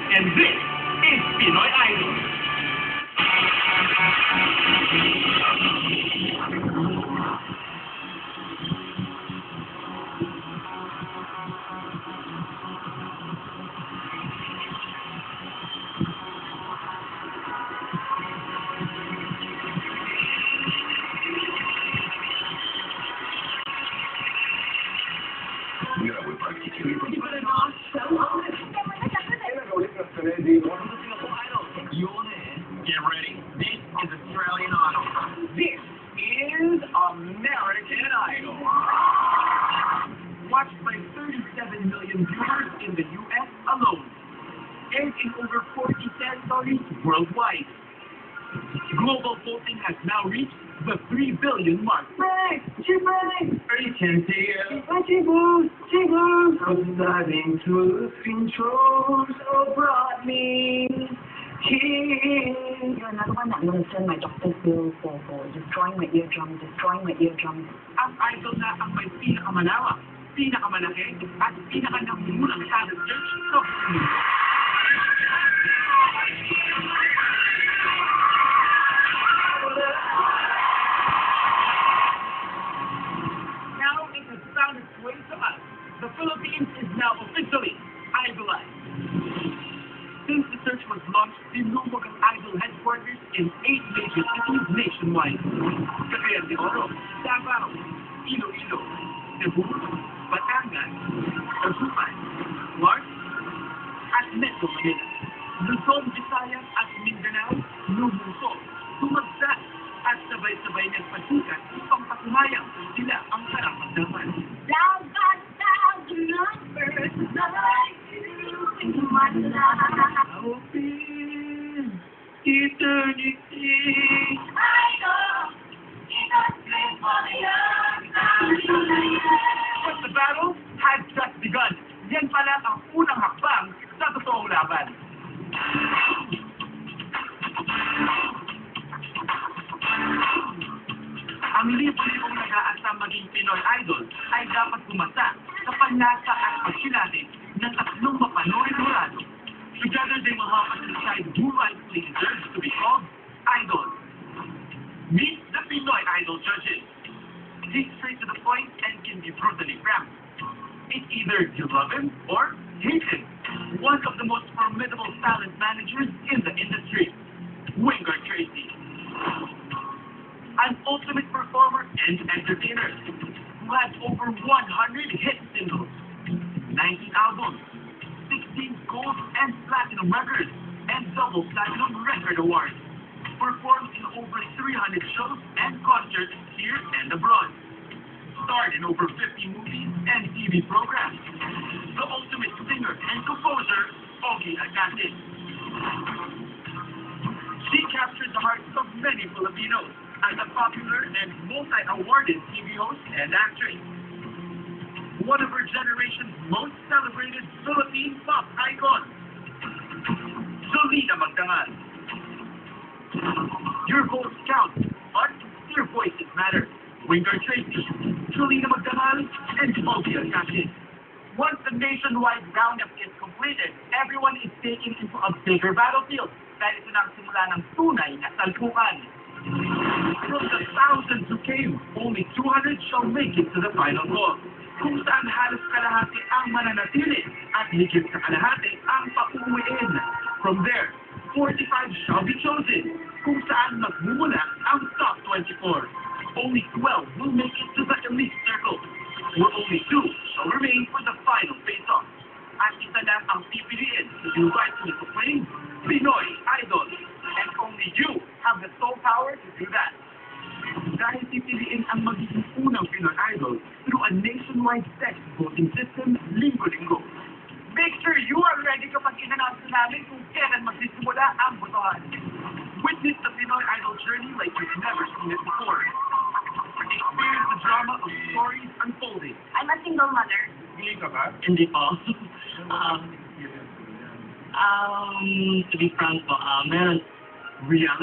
And this is Pinoy Idol. Mira, voy para aquí. Get ready. This is Australian Idol. This is American Idol. Watched by 37 million viewers in the U.S. alone, and in over 40 territories worldwide. Global voting has now reached the 3 billion mark. Break! Break! Argentina. Providing truth controls brought me here. You're another one that I'm going to send my doctor's bill for destroying my eardrum. Ang idol na ang may pinakamalawak, pinakamalaki, at pinakanamulang talent search sa mundo. Now it has found its way to us. The Philippines is now officially idolized. Since the search was launched, tinumog ang Idol headquarters in 8 major cities nationwide. Cagayan de Oro, Davao, Iloilo, Cebu, Batangas, Tagpuan, Clark, at Metro Manila. Luzon, Visayas at Mindanao, lumuso, tumagsak, at sabay-sabay nagpasikat upang patumayang sila ang karapat-dapat. Thousands numbers like you in my life. Hope in eternity. I know it's a dream for the young. But the battle had just begun. Yan pala ang unang hakbang sa totoong laban. Ang libo-libong nag-aasam maging Pinoy Idol ay dapat pumasa sa panlasa at pagsilali ng 3 mapanood jurado. Together they will help us decide who rightfully deserves to be called Idol. Meet the Pinoy Idol judges. He's straight to the point and can be brutally frank. It's either you love him or hate him. One of the most formidable talent managers in the industry, Wingard Tracy. An ultimate performer and entertainer who has over 100 hit singles, 19 albums, 16 gold and platinum records, and double platinum record awards. Performed in over 300 shows and concerts here and abroad. Starred in over 50 movies and TV programs. The ultimate singer and composer, Ogie Agatin. She captured the hearts of many Filipinos as a popular and multi-awarded TV host and actress. One of her generation's most celebrated Philippine pop icons, Jolina Magdangal. Your votes count, but your voices matter. Wingard Tracy, Jolina Magdangal, and Ogie Agatin. Once the nationwide roundup is completed, everyone is taken into a bigger battlefield dahil ito na ang simula ng tunay na salpukan. From the thousands who came, only 200 shall make it to the final call. Kung saan halos kalahati ang mananatili at higit sa kalahati ang pauwiin. From there, 45 shall be chosen, kung saan magmumula ang top 24. Only 12 will make it to the elite circle, where only 2 shall remain for the final face-off. At isa lang ang pipiliin to do rightfully proclaimed Pinoy Idol. And only you have the sole power to do that. Dahil pipiliin ang magiging unang Pinoy Idol through a nationwide text voting system linggo-linggo. Make sure you are ready kapag in-announce namin kung kailan magsisimula ang botohan. Witness the Pinoy Idol journey like you've never seen it before. Experience the drama of stories unfolding. I'm a single mother. Hindi ka ba? Hindi po. To be frank po, meron Reality.